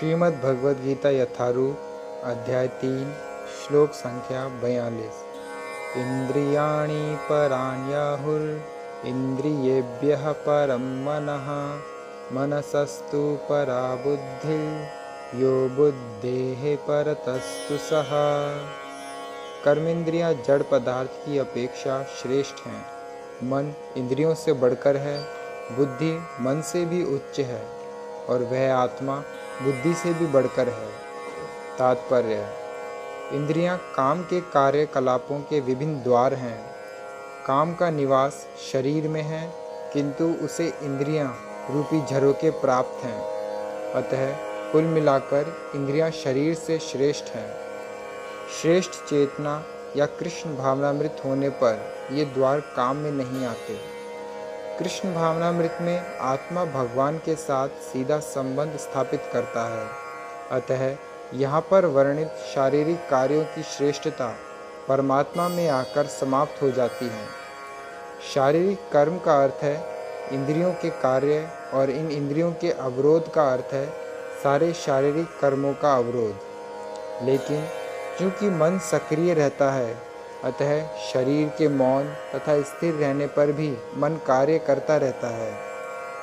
श्रीमद् भगवद गीता यथारूप अध्याय 3 श्लोक संख्या 42। इंद्रियाणि पराण्याहुर इंद्रियेभ्यः परं मनः मनसस्तु परा बुद्धि यो बुद्धेः परतस्तु सः। कर्मेंद्रियां जड़ पदार्थ की अपेक्षा श्रेष्ठ हैं। मन इंद्रियों से बढ़कर है, बुद्धि मन से भी उच्च है और वह आत्मा बुद्धि से भी बढ़कर है। तात्पर्य: इंद्रियां काम के कार्यकलापों के विभिन्न द्वार हैं। काम का निवास शरीर में है, किंतु उसे इंद्रियां रूपी झरोके प्राप्त हैं। अतः कुल मिलाकर इंद्रियां शरीर से श्रेष्ठ हैं। श्रेष्ठ चेतना या कृष्ण भावनामृत होने पर ये द्वार काम में नहीं आते। कृष्ण भावनामृत में आत्मा भगवान के साथ सीधा संबंध स्थापित करता है। अतः यहाँ पर वर्णित शारीरिक कार्यों की श्रेष्ठता परमात्मा में आकर समाप्त हो जाती है। शारीरिक कर्म का अर्थ है इंद्रियों के कार्य और इन इंद्रियों के अवरोध का अर्थ है सारे शारीरिक कर्मों का अवरोध। लेकिन चूँकि मन सक्रिय रहता है, अतः शरीर के मौन तथा स्थिर रहने पर भी मन कार्य करता रहता है।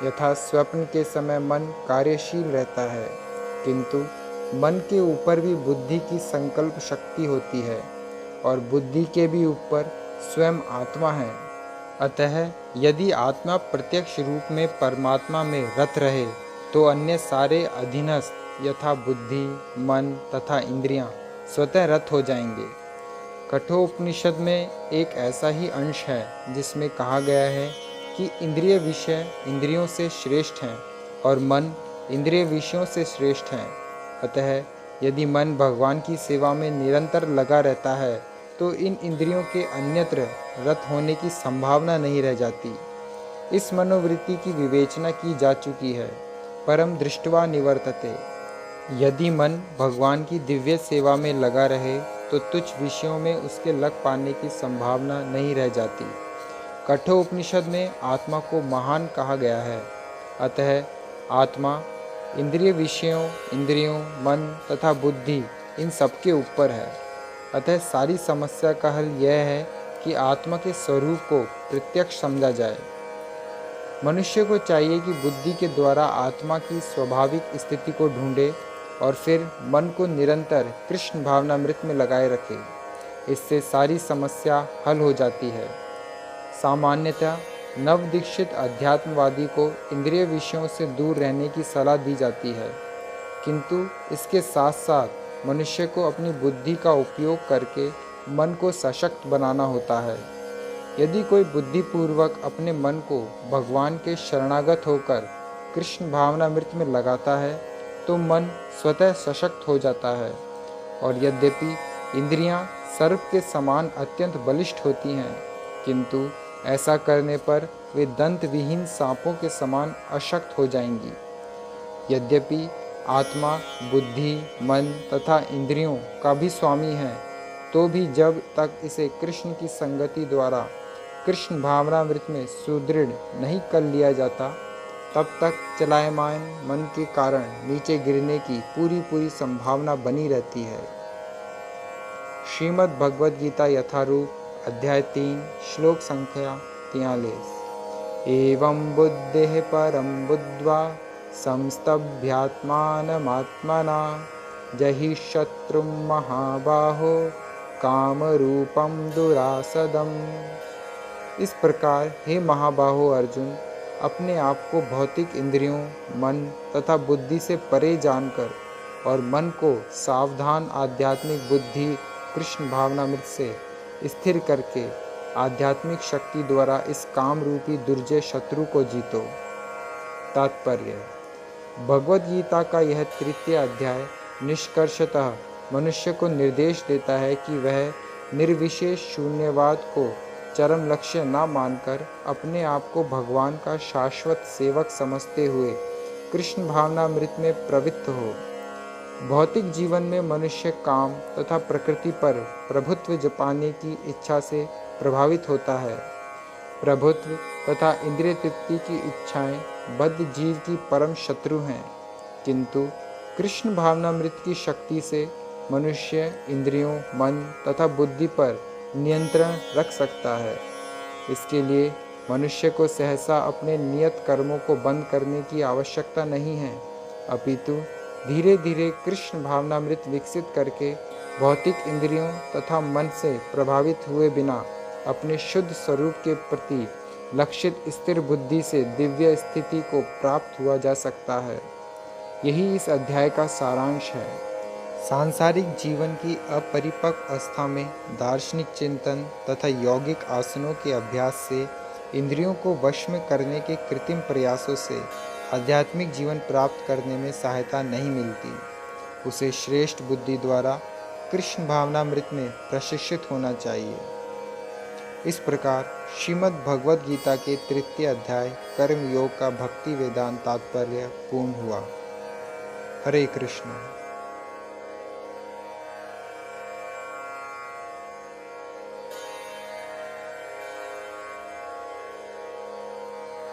यथा स्वप्न के समय मन कार्यशील रहता है, किंतु मन के ऊपर भी बुद्धि की संकल्प शक्ति होती है और बुद्धि के भी ऊपर स्वयं आत्मा है। अतः यदि आत्मा प्रत्यक्ष रूप में परमात्मा में रत रहे तो अन्य सारे अधीनस्थ यथा बुद्धि, मन तथा इंद्रियां स्वतः रत हो जाएंगे। कठोपनिषद में एक ऐसा ही अंश है जिसमें कहा गया है कि इंद्रिय विषय इंद्रियों से श्रेष्ठ हैं और मन इंद्रिय विषयों से श्रेष्ठ हैं। अतः यदि मन भगवान की सेवा में निरंतर लगा रहता है तो इन इंद्रियों के अन्यत्र रत होने की संभावना नहीं रह जाती। इस मनोवृत्ति की विवेचना की जा चुकी है। परम दृष्ट्वा निवर्तते। यदि मन भगवान की दिव्य सेवा में लगा रहे तो तुच्छ विषयों में उसके लग पाने की संभावना नहीं रह जाती। कठोपनिषद में आत्मा को महान कहा गया है। अतः आत्मा इंद्रिय विषयों, इंद्रियों, मन तथा बुद्धि इन सबके ऊपर है। अतः सारी समस्या का हल यह है कि आत्मा के स्वरूप को प्रत्यक्ष समझा जाए। मनुष्य को चाहिए कि बुद्धि के द्वारा आत्मा की स्वाभाविक स्थिति को ढूंढे और फिर मन को निरंतर कृष्ण भावनामृत में लगाए रखे। इससे सारी समस्या हल हो जाती है। सामान्यतः नवदीक्षित अध्यात्मवादी को इंद्रिय विषयों से दूर रहने की सलाह दी जाती है, किंतु इसके साथ साथ मनुष्य को अपनी बुद्धि का उपयोग करके मन को सशक्त बनाना होता है। यदि कोई बुद्धिपूर्वक अपने मन को भगवान के शरणागत होकर कृष्ण भावनामृत में लगाता है तो मन स्वतः सशक्त हो जाता है। और यद्यपि इंद्रियां सर्प के समान अत्यंत बलिष्ठ होती हैं, किंतु ऐसा करने पर वे दंत विहीन सांपों के समान अशक्त हो जाएंगी। यद्यपि आत्मा बुद्धि, मन तथा इंद्रियों का भी स्वामी है, तो भी जब तक इसे कृष्ण की संगति द्वारा कृष्ण भावनामृत में सुदृढ़ नहीं कर लिया जाता, तब तक चलायमान मन के कारण नीचे गिरने की पूरी संभावना बनी रहती है। श्रीमद् भगवद गीता यथारूप अध्याय 3 श्लोक संख्या 43। एवं बुद्धेः परं बुद्ध्वा संस्तभ्यात्मानमात्मना जहि शत्रुं महाबाहो कामरूपं दुरासदम्। इस प्रकार हे महाबाहो अर्जुन, अपने आप को भौतिक इंद्रियों, मन तथा बुद्धि से परे जानकर और मन को सावधान आध्यात्मिक बुद्धि कृष्ण भावनामृत से स्थिर करके आध्यात्मिक शक्ति द्वारा इस काम रूपी दुर्जय शत्रु को जीतो। तात्पर्य: भगवद गीता का यह तृतीय अध्याय निष्कर्षतः मनुष्य को निर्देश देता है कि वह निर्विशेष शून्यवाद को चरम लक्ष्य न मानकर अपने आप को भगवान का शाश्वत सेवक समझते हुए कृष्ण भावनामृत में प्रवृत्त हो। भौतिक जीवन में मनुष्य काम तथा प्रकृति पर प्रभुत्व जपाने की इच्छा से प्रभावित होता है। प्रभुत्व तथा इंद्रिय तृप्ति की इच्छाएं बद्ध जीव की परम शत्रु हैं, किंतु कृष्ण भावनामृत की शक्ति से मनुष्य इंद्रियों, मन तथा बुद्धि पर नियंत्रण रख सकता है। इसके लिए मनुष्य को सहसा अपने नियत कर्मों को बंद करने की आवश्यकता नहीं है, अपितु धीरे धीरे कृष्ण भावनामृत विकसित करके भौतिक इंद्रियों तथा मन से प्रभावित हुए बिना अपने शुद्ध स्वरूप के प्रति लक्षित स्थिर बुद्धि से दिव्य स्थिति को प्राप्त हुआ जा सकता है। यही इस अध्याय का सारांश है। सांसारिक जीवन की अपरिपक्व अवस्था में दार्शनिक चिंतन तथा यौगिक आसनों के अभ्यास से इंद्रियों को वश में करने के कृत्रिम प्रयासों से आध्यात्मिक जीवन प्राप्त करने में सहायता नहीं मिलती। उसे श्रेष्ठ बुद्धि द्वारा कृष्ण भावनामृत में प्रशिक्षित होना चाहिए। इस प्रकार श्रीमद् भगवद गीता के तृतीय अध्याय कर्म योग का भक्ति वेदांत तात्पर्य पूर्ण हुआ। हरे कृष्ण।